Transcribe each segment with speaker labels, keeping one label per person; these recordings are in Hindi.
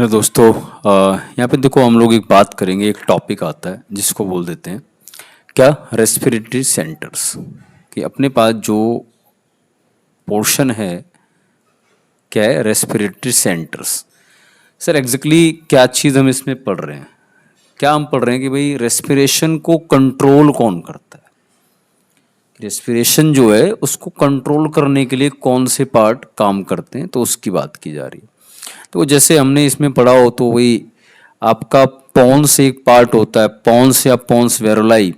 Speaker 1: हेलो दोस्तों। यहाँ पे देखो हम लोग एक बात करेंगे। एक टॉपिक आता है जिसको बोल देते हैं क्या, रेस्पिरेटरी सेंटर्स। कि अपने पास जो पोर्शन है क्या है, रेस्पिरेटरी सेंटर्स। सर एग्जैक्टली क्या चीज़ हम इसमें पढ़ रहे हैं? क्या हम पढ़ रहे हैं कि भाई रेस्पिरेशन को कंट्रोल कौन करता है। रेस्पिरेशन जो है उसको कंट्रोल करने के लिए कौन से पार्ट काम करते हैं, तो उसकी बात की जा रही है। तो जैसे हमने इसमें पढ़ा हो तो वही आपका पॉन्स एक पार्ट होता है, पॉन्स या पॉन्स वेरोलाई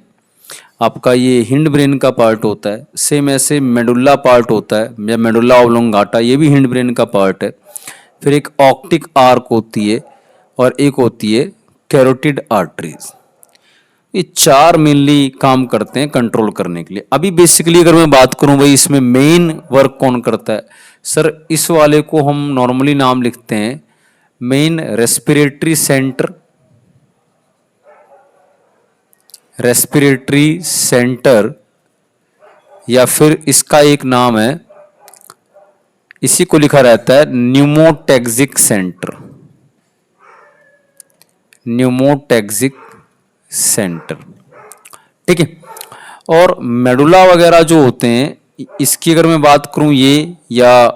Speaker 1: आपका ये हिंड ब्रेन का पार्ट होता है। सेम ऐसे मेडुल्ला पार्ट होता है या मेडुल्ला ऑब्लोंगाटा, ये भी हिंड ब्रेन का पार्ट है। फिर एक ऑप्टिक आर्क होती है और एक होती है कैरोटिड आर्टरीज। ये चार मेनली काम करते हैं कंट्रोल करने के लिए। अभी बेसिकली अगर मैं बात करूं भाई इसमें मेन वर्क कौन करता है, सर इस वाले को हम नॉर्मली नाम लिखते हैं main respiratory centre. Respiratory centre या फिर इसका एक नाम है, इसी को लिखा रहता है न्यूमोटैक्सिक सेंटर। न्यूमोटैक्सिक सेंटर, ठीक है। और मेडुला वगैरह जो होते हैं इसकी अगर मैं बात करूं ये, या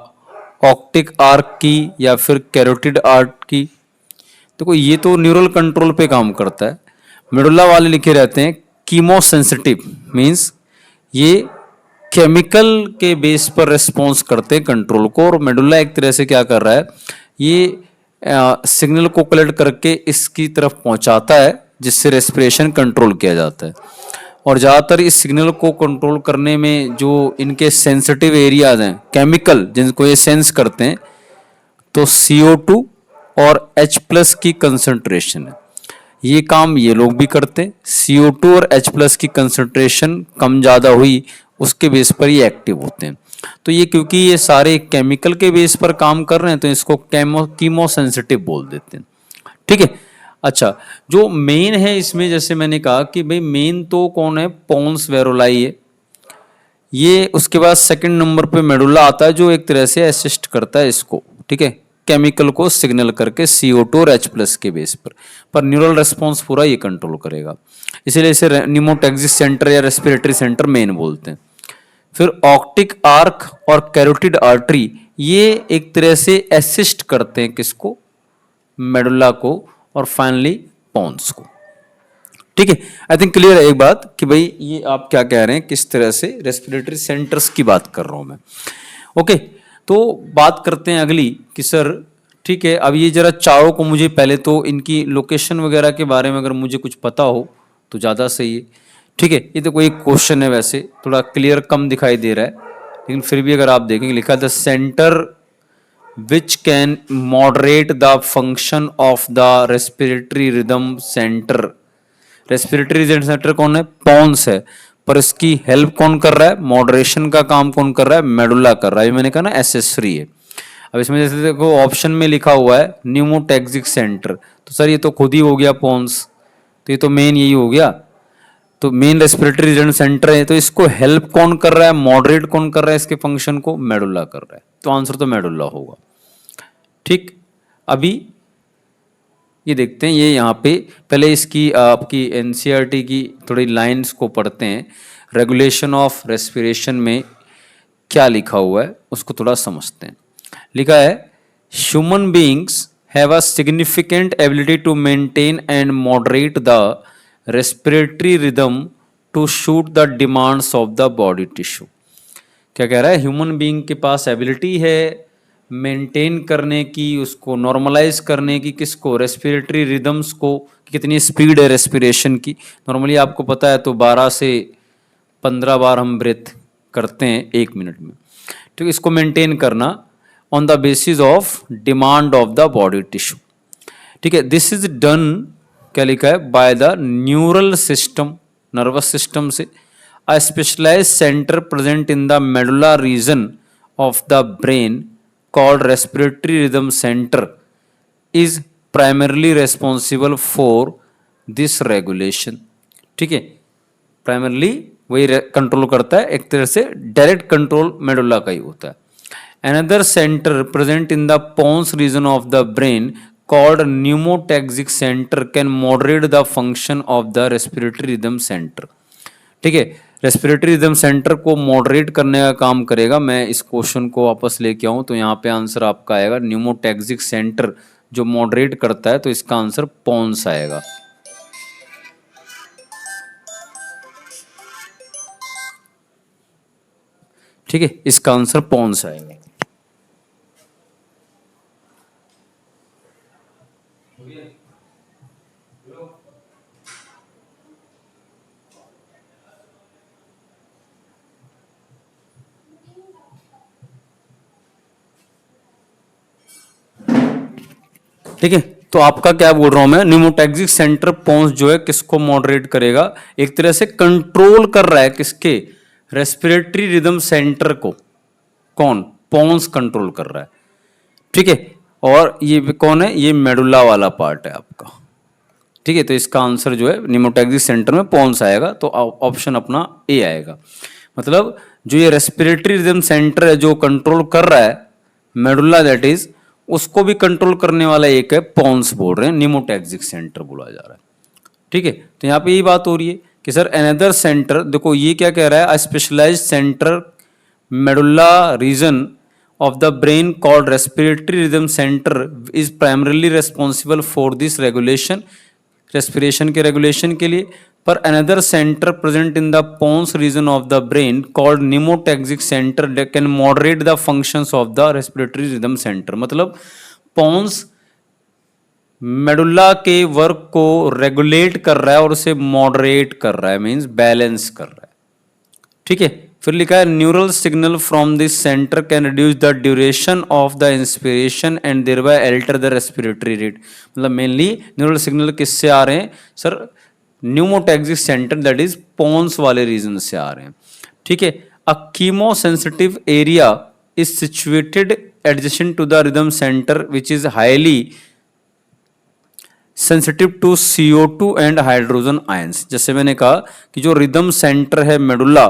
Speaker 1: ऑप्टिक आर्क की या फिर कैरोटिड आर्क की, देखो ये तो न्यूरल कंट्रोल पे काम करता है। मेडुला वाले लिखे रहते हैं कीमो सेंसिटिव, मींस ये केमिकल के बेस पर रिस्पॉन्स करते हैं कंट्रोल को। और मेडुला एक तरह से क्या कर रहा है, ये सिग्नल को कलेक्ट करके इसकी तरफ पहुंचाता है जिससे रेस्पिरेशन कंट्रोल किया जाता है। और ज़्यादातर इस सिग्नल को कंट्रोल करने में जो इनके सेंसिटिव एरियाज हैं, केमिकल जिनको ये सेंस करते हैं, तो CO2 और H+ की कंसंट्रेशन है। ये काम ये लोग भी करते हैं। CO2 और H+ की कंसंट्रेशन कम ज़्यादा हुई उसके बेस पर ये एक्टिव होते हैं। तो ये क्योंकि ये सारे केमिकल के बेस पर काम कर रहे हैं तो इसको कीमो सेंसिटिव बोल देते हैं, ठीक है। अच्छा, जो मेन है इसमें, जैसे मैंने कहा कि भाई मेन तो कौन है, पॉन्स वेरोलाई है ये। उसके बाद सेकंड नंबर पे मेडुला आता है जो एक तरह से असिस्ट करता है इसको, ठीक है, केमिकल को सिग्नल करके CO2 और H+ के बेस पर न्यूरल रेस्पॉन्स पूरा ये कंट्रोल करेगा। इसीलिए इसे न्यूमोटैक्सिक सेंटर या रेस्पिरेटरी सेंटर मेन बोलते हैं। फिर ऑप्टिक आर्क और कैरोटिड आर्टरी ये एक तरह से असिस्ट करते हैं किसको, मेडुला को, और फाइनली पॉन्स को, ठीक है। आई थिंक क्लियर है एक बात कि भाई ये आप क्या कह रहे हैं, किस तरह से रेस्पिरेटरी सेंटर्स की बात कर रहा हूं मैं। ओके, तो बात करते हैं अगली कि सर ठीक है, अब ये जरा चारों को मुझे पहले तो इनकी लोकेशन वगैरह के बारे में अगर मुझे कुछ पता हो तो ज़्यादा सही है, ठीक है। ये तो कोई क्वेश्चन है, वैसे थोड़ा क्लियर कम दिखाई दे रहा है, लेकिन फिर भी अगर आप देखेंगे लिखा the centre which can moderate the function of the respiratory rhythm center। Respiratory rhythm centre कौन है, पॉन्स है, पर इसकी हेल्प कौन कर रहा है, मॉडरेशन का काम कौन कर रहा है, मेडुला कर रहा है। मैंने कहा ना एसेसरी है। अब इसमें जैसे देखो ऑप्शन में लिखा हुआ है न्यूमोटैक्सिक सेंटर, तो सर ये तो खुद ही हो गया पॉन्स, तो ये तो मेन यही हो गया। तो मेन रेस्पिरेटरी रिदम सेंटर है, तो इसको हेल्प कौन कर रहा है, मॉडरेट कौन कर रहा है इसके फंक्शन को, मेडुला कर रहा है। तो आंसर तो मेडुला होगा, ठीक। अभी ये देखते हैं, ये यहाँ पे पहले इसकी आपकी NCERT की थोड़ी लाइंस को पढ़ते हैं। रेगुलेशन ऑफ रेस्पिरेशन में क्या लिखा हुआ है उसको थोड़ा समझते हैं। लिखा है human beings have a significant ability to maintain and moderate the respiratory rhythm to suit the demands of the body tissue. क्या कह रहा है, ह्यूमन बीइंग के पास एबिलिटी है मेंटेन करने की, उसको नॉर्मलाइज करने की, किसको, रेस्पिरेटरी रिदम्स को, कितनी स्पीड है रेस्पिरेशन की। नॉर्मली आपको पता है तो 12 से 15 बार हम ब्रेथ करते हैं 1 मिनट में, ठीक। इसको मेंटेन करना on the basis of demand of the body tissue, ठीक है। दिस इज डन, क्या लिखा है, by the neural system, nervous system से, a specialised centre present in the medulla region of the brain called respiratory rhythm center is primarily responsible for this regulation, ठीक है। प्राइमरली वही कंट्रोल करता है, एक तरह से डायरेक्ट कंट्रोल मेडुला का ही होता है। Another centre present in the pons region of the brain called pneumotaxic center can moderate the function of the respiratory rhythm center। ठीक है, रेस्पिरेटरी रिदम सेंटर को मॉडरेट करने का काम करेगा। मैं इस क्वेश्चन को वापस लेके आऊं तो यहाँ पे आंसर आपका आएगा न्यूमोटैक्सिक सेंटर जो मॉडरेट करता है, तो इसका आंसर पॉन्स आएगा। ठीक है, इसका आंसर पॉन्स आएगा। ठीक है, तो आपका क्या बोल रहा हूं मैं, न्यूमोटैक्सिक सेंटर पॉन्स जो है किसको मॉडरेट करेगा, एक तरह से कंट्रोल कर रहा है किसके, रेस्पिरेटरी रिदम सेंटर को। कौन, पॉन्स कंट्रोल कर रहा है। ठीक है, और ये कौन है, ये मेडुला वाला पार्ट है आपका। ठीक है, तो इसका आंसर जो है न्यूमोटैक्सिक सेंटर में पॉन्स आएगा, तो ऑप्शन अपना ए आएगा। मतलब जो ये रेस्पिरेटरी रिदम सेंटर है जो कंट्रोल कर रहा है मेडुला, दैट इज उसको भी कंट्रोल करने वाला एक है पॉन्स, बोल रहे हैं न्यूमोटैक्सिक सेंटर बोला जा रहा है। ठीक है, तो यहाँ पे यही बात हो रही है कि सर अनदर सेंटर, देखो ये क्या कह रहा है, a specialised centre medulla region of the brain called respiratory rhythm center is primarily responsible for this regulation, respiration के regulation के लिए। पर another center present in the pons region of the brain called pneumotaxic center that can moderate the functions of the respiratory rhythm center। मतलब pons मेडुला के वर्क को रेगुलेट कर रहा है और उसे मॉडरेट कर रहा है, मीन्स बैलेंस कर रहा है। ठीक है, फिर लिखा है neural signal from this centre can reduce the duration of the inspiration and thereby alter the respiratory rate. मतलब मेनली न्यूरल सिग्नल किससे आ रहे हैं sir, pneumotaxic centre that is pons वाले रीजन से आ रहे हैं। ठीक है, a chemosensitive area is situated adjacent to the rhythm centre which is highly sensitive to CO2 and hydrogen ions. जैसे मैंने कहा कि जो रिदम सेंटर है मेडुला,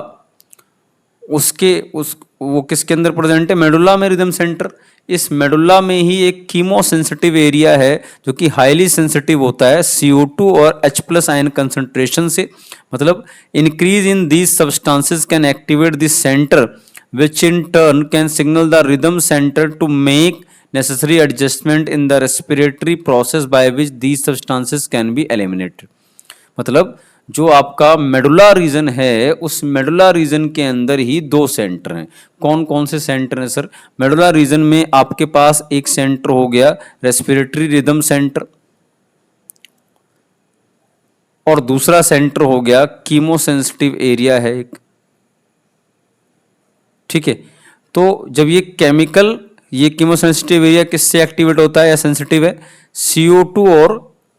Speaker 1: वो किसके अंदर प्रेजेंट है, मेडुला में रिदम सेंटर। इस मेडुला में ही एक कीमो सेंसिटिव एरिया है जो कि हाईली सेंसिटिव होता है CO2 और H+ आयन कंसंट्रेशन से। मतलब increase in these substances can activate this centre which in turn can signal the rhythm centre to make necessary adjustment in the respiratory process by which these substances can be eliminated। मतलब जो आपका मेडुला रीजन है, उस मेडुला रीजन के अंदर ही दो सेंटर हैं। कौन कौन से सेंटर हैं सर, मेडुला रीजन में आपके पास एक सेंटर हो गया रेस्पिरेटरी रिदम सेंटर, और दूसरा सेंटर हो गया कीमो सेंसिटिव एरिया है एक। ठीक है, तो जब ये कीमोसेंसिटिव एरिया किससे एक्टिवेट होता है या सेंसिटिव है, CO2 और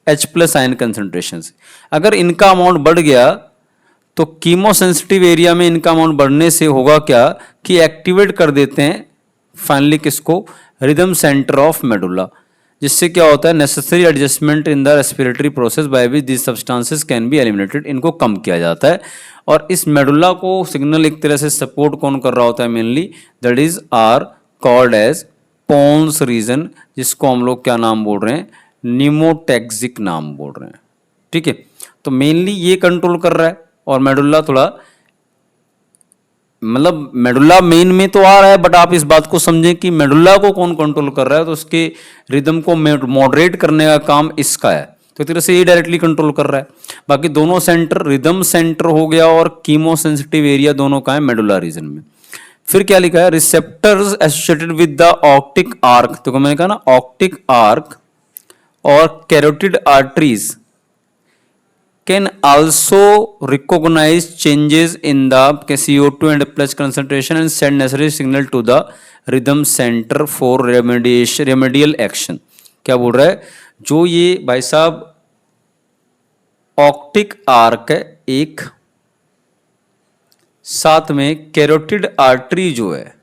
Speaker 1: H+ आयन कंसंट्रेशन से। अगर इनका अमाउंट बढ़ गया तो कीमोसेंसिटिव एरिया में इनका अमाउंट बढ़ने से होगा क्या कि एक्टिवेट कर देते हैं फाइनली किसको, रिदम सेंटर ऑफ मेडुला, जिससे क्या होता है necessary adjustment in the respiratory process by which these substances can be eliminated. इनको कम किया जाता है। और इस मेडुला को सिग्नल एक तरह से सपोर्ट कौन कर रहा होता है, mainly that is are called as pons region, जिसको हम लोग क्या नाम बोल रहे हैं, न्यूमोटैक्सिक नाम बोल रहे हैं। ठीक है, तो मेनली ये कंट्रोल कर रहा है और मेडुला थोड़ा, मतलब मेडुला मेन में तो आ रहा है, बट आप इस बात को समझें कि मेडुला को कौन कंट्रोल कर रहा है, तो उसके रिदम को मॉडरेट करने का काम इसका है। तो एक तरह से ये डायरेक्टली कंट्रोल कर रहा है। बाकी दोनों सेंटर, रिदम सेंटर हो गया और कीमो सेंसिटिव एरिया, दोनों का है मेडुला रीजन में। फिर क्या लिखा है, receptors associated with the aortic arch, तो मैंने कहा ना ऑप्टिक आर्क और carotid arteries can also recognise changes in the CO2 and H+ concentration and send necessary signal to the rhythm centre for remedial action. क्या बोल रहा है, जो ये भाई साहब ऑप्टिक आर्क है एक, साथ में कैरोटिड आर्टरी जो है,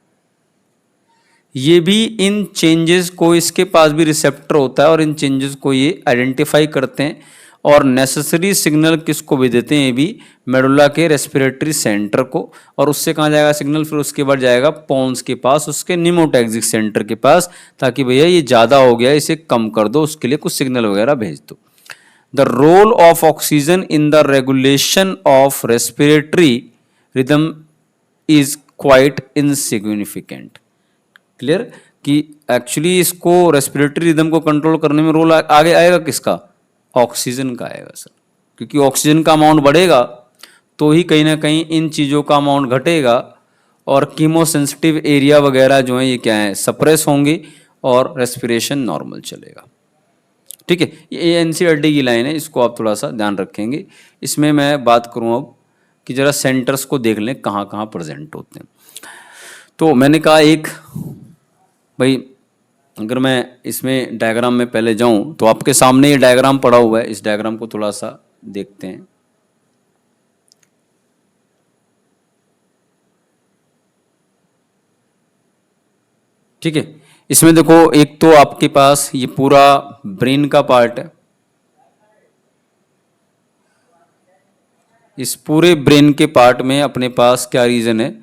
Speaker 1: ये भी इन चेंजेस को, इसके पास भी रिसेप्टर होता है और इन चेंजेस को ये आइडेंटिफाई करते हैं और नेसेसरी सिग्नल किसको भेज देते हैं, ये भी मेडुला के रेस्पिरेटरी सेंटर को, और उससे कहाँ जाएगा सिग्नल, फिर उसके बाद जाएगा पोन्स के पास, उसके निमोटैक्सिक सेंटर के पास, ताकि भैया ये ज़्यादा हो गया इसे कम कर दो, उसके लिए कुछ सिग्नल वगैरह भेज दो। The role of oxygen in the regulation of respiratory rhythm is quite insignificant. Clear कि एक्चुअली इसको रेस्पिरेटरी रिदम को कंट्रोल करने में रोल आगे आएगा किसका, ऑक्सीजन का आएगा सर, क्योंकि ऑक्सीजन का अमाउंट बढ़ेगा तो ही कहीं ना कहीं इन चीज़ों का अमाउंट घटेगा, और कीमोसेंसिटिव एरिया वगैरह जो है ये क्या है, सप्रेस होंगे, और रेस्पिरेशन नॉर्मल चलेगा। ठीक है, ये एनसीईआरटी की लाइन है, इसको आप थोड़ा सा ध्यान रखेंगे। इसमें मैं बात करूँ अब कि जरा सेंटर्स को देख लें कहाँ कहाँ प्रेजेंट होते हैं। तो मैंने कहा एक भाई, अगर मैं इसमें डायग्राम में पहले जाऊं तो आपके सामने ये डायग्राम पड़ा हुआ है, इस डायग्राम को थोड़ा सा देखते हैं। ठीक है, इसमें देखो एक तो आपके पास ये पूरा ब्रेन का पार्ट है, इस पूरे ब्रेन के पार्ट में अपने पास क्या रीजन है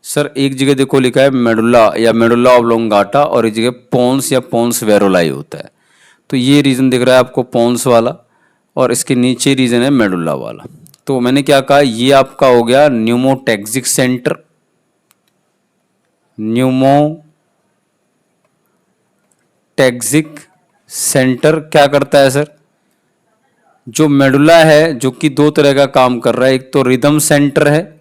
Speaker 1: सर, एक जगह देखो लिखा है मेडुला या मेडुला ऑब्लोंगाटा, और एक जगह पोन्स या पोन्स वेरोलाई होता है। तो ये रीजन दिख रहा है आपको पोन्स वाला, और इसके नीचे रीजन है मेडुला वाला। तो मैंने क्या कहा, ये आपका हो गया न्यूमोटैक्सिक सेंटर। न्यूमोटैक्सिक सेंटर क्या करता है सर, जो मेडुला है जो कि दो तरह का काम कर रहा है, एक तो रिदम सेंटर है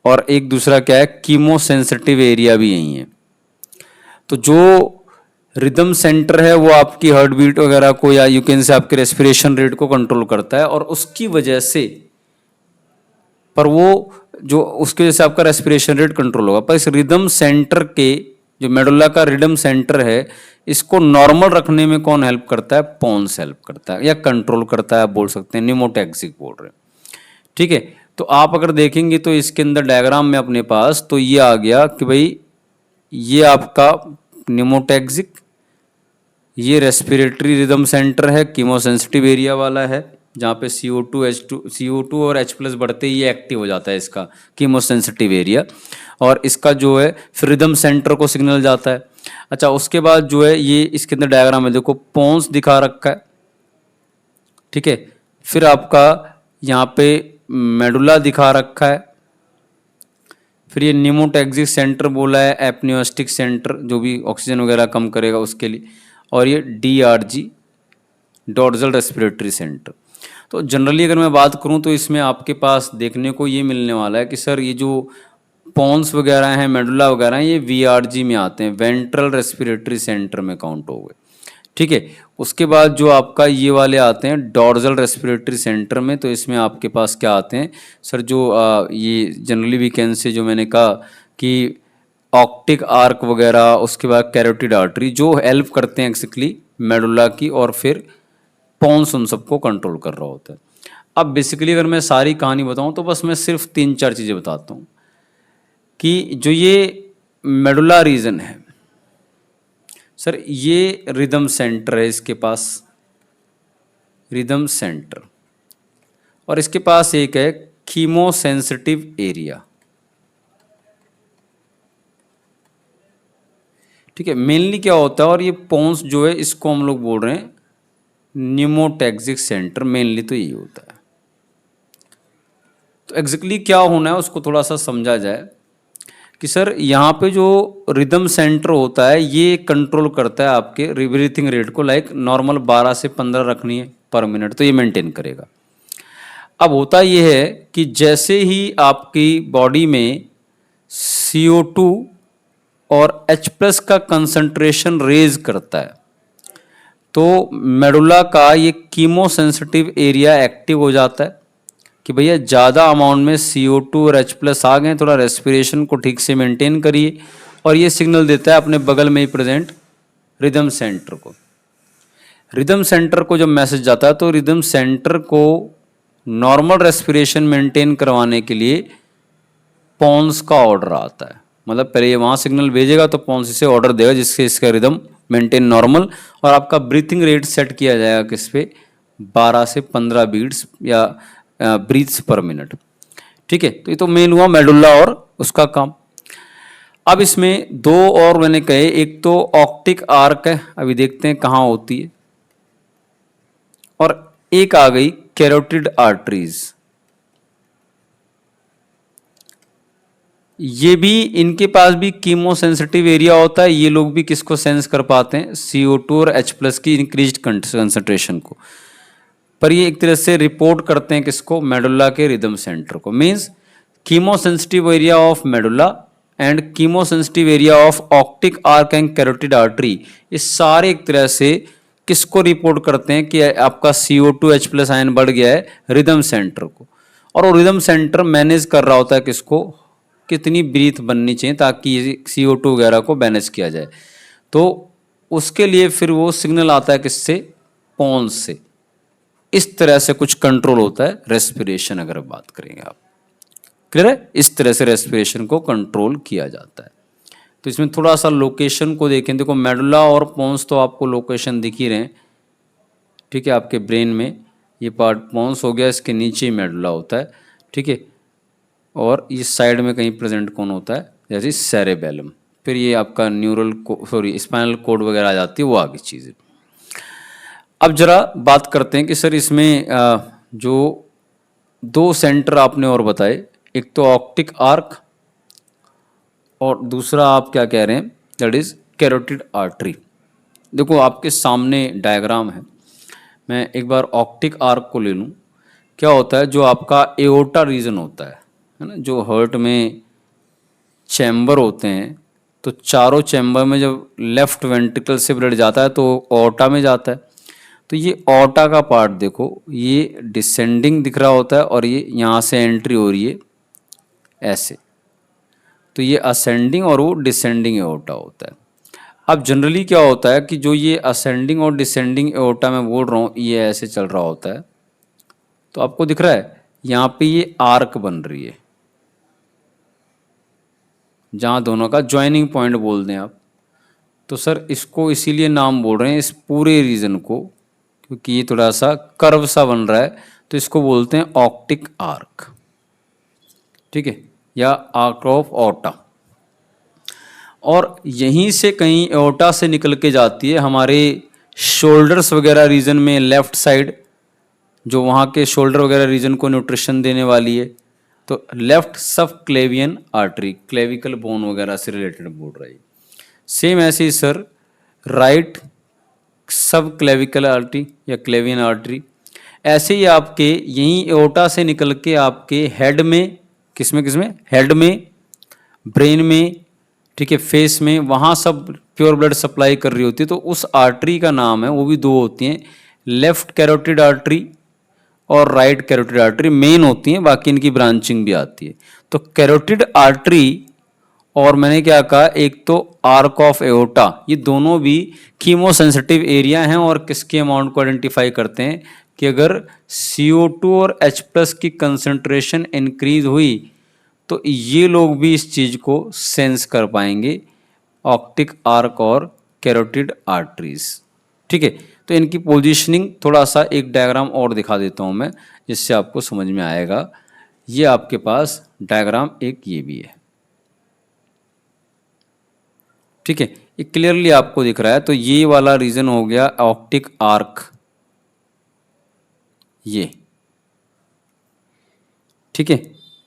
Speaker 1: और एक दूसरा क्या है, कीमोसेंसिटिव एरिया भी यही है। तो जो रिदम सेंटर है वो आपकी हार्ट बीट वगैरह को, या यू कैन से आपके रेस्पिरेशन रेट को कंट्रोल करता है, और उसकी वजह से पर वो जो उसकी वजह से आपका रेस्पिरेशन रेट कंट्रोल होगा। पर इस रिदम सेंटर के जो मेडुला का रिदम सेंटर है, इसको नॉर्मल रखने में कौन हेल्प करता है, पोन्स हेल्प करता है या कंट्रोल करता है, आप बोल सकते हैं, न्यूमोटैक्सिक बोल रहे हैं। ठीक है, तो आप अगर देखेंगे तो इसके अंदर डायग्राम में अपने पास तो ये आ गया कि भाई ये आपका न्यूमोटैक्सिक, ये रेस्पिरेटरी रिदम सेंटर है, कीमोसेंसिटिव एरिया वाला है, जहाँ पे CO2 और H+ बढ़ते ही ये एक्टिव हो जाता है इसका कीमोसेंसिटिव एरिया, और इसका जो है फिर रिदम सेंटर को सिग्नल जाता है। अच्छा, उसके बाद जो है ये इसके अंदर डायग्राम में देखो पोन्स दिखा रखा है। ठीक है, फिर आपका यहाँ पे मेडुला दिखा रखा है, फिर ये न्यूमोटैक्सिक सेंटर बोला है, एपनियोस्टिक सेंटर जो भी ऑक्सीजन वगैरह कम करेगा उसके लिए, और ये DRG डॉर्सल रेस्पिरेटरी सेंटर। तो जनरली अगर मैं बात करूं तो इसमें आपके पास देखने को ये मिलने वाला है कि सर ये जो पोन्स वगैरह हैं, मेडुला वगैरह हैं, ये VRG में आते हैं, वेंट्रल रेस्पिरेटरी सेंटर में काउंट हो गए। ठीक है, उसके बाद जो आपका ये वाले आते हैं डॉर्सल रेस्पिरेटरी सेंटर में, तो इसमें आपके पास क्या आते हैं सर, जो ये जनरली वीकेंड से जो मैंने कहा कि ऑप्टिक आर्क वगैरह, उसके बाद कैरोटिड आर्टरी जो हेल्प करते हैं एक्चुअली मेडुला की, और फिर पोन्स उन सबको कंट्रोल कर रहा होता है। अब बेसिकली अगर मैं सारी कहानी बताऊं तो बस मैं सिर्फ 3-4 चीज़ें बताता हूं कि जो ये मेडुला रीजन है सर, ये रिदम सेंटर है, इसके पास रिदम सेंटर, और इसके पास एक है कीमोसेंसिटिव एरिया। ठीक है, मेनली क्या होता है, और ये पोन्स जो है इसको हम लोग बोल रहे हैं न्यूमोटैक्सिक सेंटर, मेनली तो यही होता है। तो एग्जैक्टली क्या होना है उसको थोड़ा सा समझा जाए कि सर यहाँ पे जो रिदम सेंटर होता है ये कंट्रोल करता है आपके ब्रीथिंग रेट को, लाइक नॉर्मल 12 से 15 रखनी है पर मिनट, तो ये मेंटेन करेगा। अब होता ये है कि जैसे ही आपकी बॉडी में CO2 और H+ का कंसंट्रेशन रेज करता है, तो मेडुला का ये कीमोसेंसिटिव एरिया एक्टिव हो जाता है कि भैया ज़्यादा अमाउंट में CO2 और H+ आ गए, थोड़ा रेस्पिरेशन को ठीक से मेंटेन करिए, और ये सिग्नल देता है अपने बगल में ही प्रेजेंट रिदम सेंटर को। रिदम सेंटर को जब मैसेज जाता है तो रिदम सेंटर को नॉर्मल रेस्पिरेशन मेंटेन करवाने के लिए पोन्स का ऑर्डर आता है, मतलब पहले ये वहाँ सिग्नल भेजेगा तो पोन्स इसे ऑर्डर देगा जिससे इसका रिदम मेंटेन नॉर्मल, और आपका ब्रीथिंग रेट सेट किया जाएगा किस पे, 12 से 15 बीट्स या ब्रीथ्स पर मिनट। ठीक है, तो ये तो मेन हुआ मेडुल्ला और उसका काम। अब इसमें दो और मैंने कहे, एक तो ऑप्टिक आर्क है, अभी देखते हैं कहाँ होती है, और एक आ गई कैरोटिड आर्टरीज। ये भी, इनके पास भी कीमो सेंसिटिव एरिया होता है, ये लोग भी किसको सेंस कर पाते हैं, CO2 और H+ की इंक्रीज कंसंट्रेशन को, पर ये एक तरह से रिपोर्ट करते हैं किसको, मेडुल्ला के रिदम सेंटर को। Means chemo sensitive area of medulla and chemo sensitive area of optic arc and carotid artery, ये सारे एक तरह से किसको रिपोर्ट करते हैं कि आपका CO2 H+ आयन बढ़ गया है, रिदम सेंटर को। और वो रिदम सेंटर मैनेज कर रहा होता है किसको, कितनी ब्रीथ बननी चाहिए ताकि ये CO2 वगैरह को मैनेज किया जाए। तो उसके लिए फिर वो सिग्नल आता है किससे, पोन्स से। इस तरह से कुछ कंट्रोल होता है रेस्पिरेशन, अगर बात करेंगे आप, क्लियर है, इस तरह से रेस्पिरेशन को कंट्रोल किया जाता है। तो इसमें थोड़ा सा लोकेशन को देखें, देखो मेडुल्ला और पोन्स तो आपको लोकेशन दिख ही रहे हैं, ठीक है, आपके ब्रेन में ये पार्ट पोन्स हो गया, इसके नीचे ही मेडुल्ला होता है, ठीक है, और इस साइड में कहीं प्रेजेंट कौन होता है, जैसे सेरेबेलम, फिर ये आपका न्यूरल स्पाइनल कोड वगैरह आ जाती है, वो आगे चीज़ें। अब जरा बात करते हैं कि सर इसमें जो दो सेंटर आपने और बताए, एक तो ऑप्टिक आर्क और दूसरा आप क्या कह रहे हैं, दैट इज कैरोटिड आर्टरी। देखो आपके सामने डायग्राम है, मैं एक बार ऑप्टिक आर्क को ले लूँ। क्या होता है, जो आपका एओर्टा रीजन होता है ना, जो हार्ट में चैम्बर होते हैं, तो चारों चैम्बर में जब लेफ्ट वेंट्रिकल से ब्लड जाता है तो ऑर्टा में जाता है। तो ये ऑर्टा का पार्ट देखो, ये डिसेंडिंग दिख रहा होता है और ये यहाँ से एंट्री हो रही है ऐसे, तो ये असेंडिंग और वो डिसेंडिंग एओर्टा होता है। अब जनरली क्या होता है कि जो ये असेंडिंग और डिसेंडिंग एओर्टा मैं बोल रहा हूँ, ये ऐसे चल रहा होता है, तो आपको दिख रहा है यहाँ पे ये आर्क बन रही है, जहाँ दोनों का ज्वाइनिंग पॉइंट बोल दें आप। तो सर इसको इसीलिए नाम बोल रहे हैं इस पूरे रीजन को, क्योंकि ये थोड़ा सा कर्व सा बन रहा है, तो इसको बोलते हैं ऑप्टिक आर्क, ठीक है, या आर्क ऑफ ऑर्टा। और यहीं से कहीं एओर्टा से निकल के जाती है हमारे शोल्डर्स वगैरह रीजन में, लेफ्ट साइड, जो वहाँ के शोल्डर वगैरह रीजन को न्यूट्रिशन देने वाली है, तो लेफ्ट सब क्लेवियन आर्टरी, क्लेविकल बोन वगैरह से रिलेटेड बोल रही है। सेम ऐसे ही सर राइट सब क्लेविकल आर्टरी या क्लेवियन आर्टरी, ऐसे ही आपके यहीं एओर्टा से निकल के आपके हेड में, किसमें हेड में, ब्रेन में, ठीक है, फेस में, वहाँ सब प्योर ब्लड सप्लाई कर रही होती है। तो उस आर्टरी का नाम है, वो भी दो होती हैं, लेफ्ट कैरोटिड आर्टरी और राइट कैरोटिड आर्टरी मेन होती हैं, बाकी इनकी ब्रांचिंग भी आती है। तो कैरोटिड आर्टरी और मैंने क्या कहा, एक तो आर्क ऑफ एओर्टा, ये दोनों भी कीमो सेंसिटिव एरिया हैं और किसके अमाउंट को आइडेंटिफाई करते हैं कि अगर CO2 और H+ की कंसंट्रेशन इंक्रीज हुई तो ये लोग भी इस चीज़ को सेंस कर पाएंगे, ऑप्टिक आर्क और कैरोटिड आर्टरीज, ठीक है। तो इनकी पोजीशनिंग थोड़ा सा एक डायग्राम और दिखा देता हूँ मैं, जिससे आपको समझ में आएगा। ये आपके पास डायग्राम एक ये भी है, ठीक है, ये क्लियरली आपको दिख रहा है। तो ये वाला रीजन हो गया ऑप्टिक आर्क, ये, ठीक है,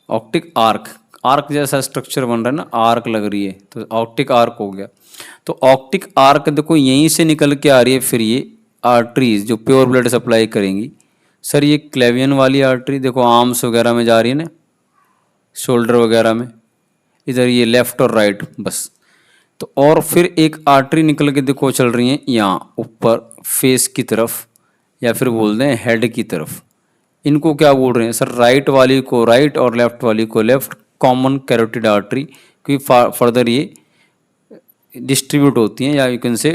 Speaker 1: ऑप्टिक आर्क, आर्क जैसा स्ट्रक्चर बन रहा है ना, आर्क लग रही है, तो ऑप्टिक आर्क हो गया। तो ऑप्टिक आर्क देखो यहीं से निकल के आ रही है, फिर ये आर्टरीज जो प्योर ब्लड सप्लाई करेंगी। सर ये क्लेवियन वाली आर्टरी देखो आर्म्स वगैरह में जा रही है ना, शोल्डर वगैरह में, इधर ये लेफ्ट और राइट बस। तो और फिर एक आर्टरी निकल के देखो चल रही है यहाँ ऊपर फेस की तरफ, या फिर बोल दें हेड की तरफ। इनको क्या बोल रहे हैं सर, राइट वाली को राइट और लेफ्ट वाली को लेफ्ट, कॉमन कैरोटिड आर्टरी, क्योंकि फर्दर ये डिस्ट्रीब्यूट होती हैं या यू कैन से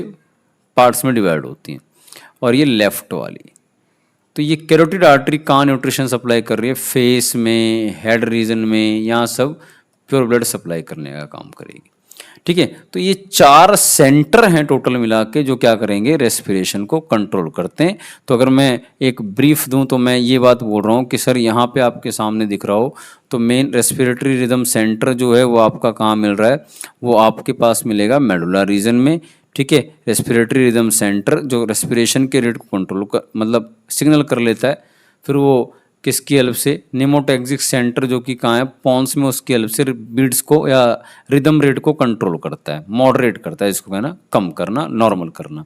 Speaker 1: पार्ट्स में डिवाइड होती हैं। और ये लेफ्ट वाली, तो ये कैरोटिड आर्टरी कहाँ न्यूट्रिशन सप्लाई कर रही है, फेस में, हेड रीजन में, यहाँ सब प्योर ब्लड सप्लाई करने का काम करेगी, ठीक है। तो ये 4 सेंटर हैं टोटल मिला के जो क्या करेंगे, रेस्पिरेशन को कंट्रोल करते हैं। तो अगर मैं एक ब्रीफ दूं तो मैं ये बात बोल रहा हूँ कि सर यहाँ पे आपके सामने दिख रहा हो तो मेन रेस्पिरेटरी रिदम सेंटर जो है वो आपका कहाँ मिल रहा है, वो आपके पास मिलेगा मेडुला रीजन में। ठीक है, रेस्पिरेटरी रिदम सेंटर जो रेस्पिरेशन के रेट को कंट्रोल कर मतलब सिग्नल कर लेता है। फिर वो किसकी हेल्प से, निमोटैक्सिक सेंटर जो कि कहाँ है, पॉन्स में, उसकी हेल्प से बीट्स को या रिदम रेट को कंट्रोल करता है, मॉडरेट करता है, इसको कहना कम करना, नॉर्मल करना।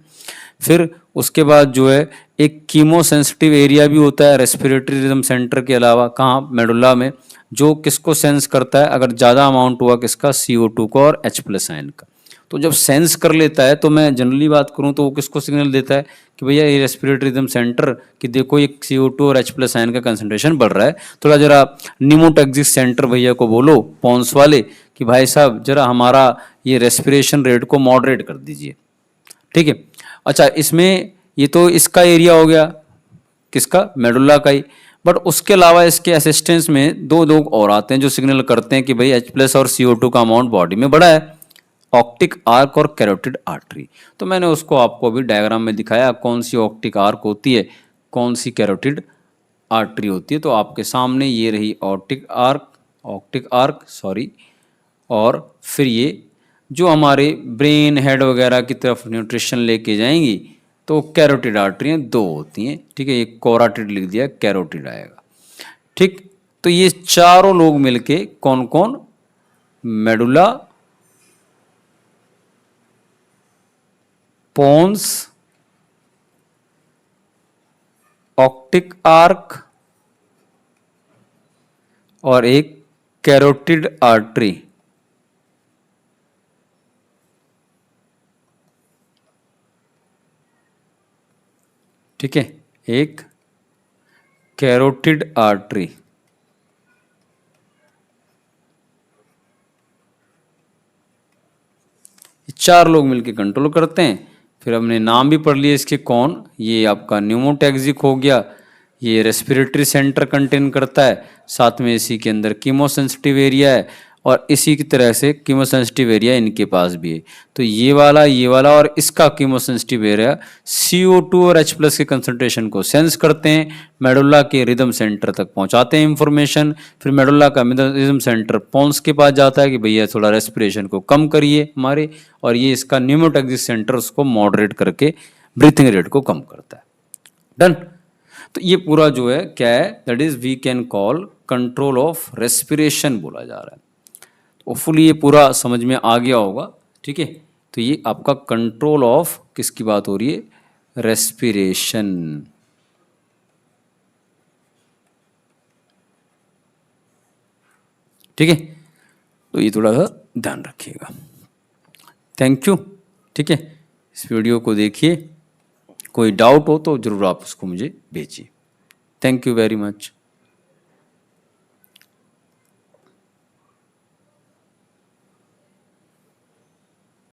Speaker 1: फिर उसके बाद जो है एक कीमो सेंसिटिव एरिया भी होता है रेस्पिरेटरी रिदम सेंटर के अलावा, कहाँ, मेडुला में, जो किसको सेंस करता है, अगर ज़्यादा अमाउंट हुआ किसका, CO2 का और H+ आयन का। तो जब सेंस कर लेता है तो मैं जनरली बात करूं तो वो किसको सिग्नल देता है कि भैया ये रेस्पिरेटरी रिदम सेंटर कि देखो ये CO2 और H+ आयन का कंसंट्रेशन बढ़ रहा है, थोड़ा जरा निमोटैक्सिक सेंटर भैया को बोलो पॉन्स वाले कि भाई साहब जरा हमारा ये रेस्पिरेशन रेट को मॉडरेट कर दीजिए। ठीक है। अच्छा, इसमें ये तो इसका एरिया हो गया, किसका, मेडुला का ही। बट उसके अलावा इसके असिस्टेंस में 2 लोग और आते हैं जो सिग्नल करते हैं कि भाई H+ और CO2 का अमाउंट बॉडी में बढ़ा है, ऑप्टिक आर्क और कैरोटिड आर्टरी। तो मैंने उसको आपको अभी डायग्राम में दिखाया कौन सी ऑप्टिक आर्क होती है, कौन सी कैरोटिड आर्टरी होती है। तो आपके सामने ये रही ऑप्टिक आर्क सॉरी, और फिर ये जो हमारे ब्रेन हेड वगैरह की तरफ न्यूट्रिशन लेके जाएंगी तो कैरोटिड आर्टरियाँ 2 होती हैं। ठीक है, एक कोराटिड लिख दिया, कैरोटिड आएगा। ठीक, तो ये चारों लोग मिलके कौन कौन, मेडुला, पोन्स, ऑप्टिक आर्क और एक कैरोटिड आर्टरी। ठीक है, एक कैरोटिड आर्टरी। चार लोग मिलकर कंट्रोल करते हैं। फिर हमने नाम भी पढ़ लिए इसके कौन, ये आपका न्यूमोटैक्सिक हो गया, ये रेस्पिरेटरी सेंटर कंटेन करता है, साथ में इसी के अंदर कीमोसेंसिटिव एरिया है, और इसी की तरह से कीमोसेंसिटिव एरिया इनके पास भी है। तो ये वाला और इसका कीमोसेंसिटिव एरिया CO2 और H+ के कंसंट्रेशन को सेंस करते हैं, मेडुला के रिदम सेंटर तक पहुंचाते हैं इंफॉर्मेशन। फिर मेडुला का रिदम सेंटर पोन्स के पास जाता है कि भैया थोड़ा रेस्पिरेशन को कम करिए हमारे, और ये इसका न्यूमोटैक्सिक सेंटर उसको मॉडरेट करके ब्रीथिंग रेट को कम करता है। डन। तो ये पूरा जो है क्या है, that is we can call control of respiration बोला जा रहा है। होपफुली ये पूरा समझ में आ गया होगा। ठीक है, तो ये आपका कंट्रोल ऑफ किसकी बात हो रही है, रेस्पिरेशन। ठीक है, तो ये थोड़ा सा ध्यान रखिएगा। Thank you. ठीक है, इस वीडियो को देखिए, कोई डाउट हो तो ज़रूर आप उसको मुझे भेजिए। Thank you very much.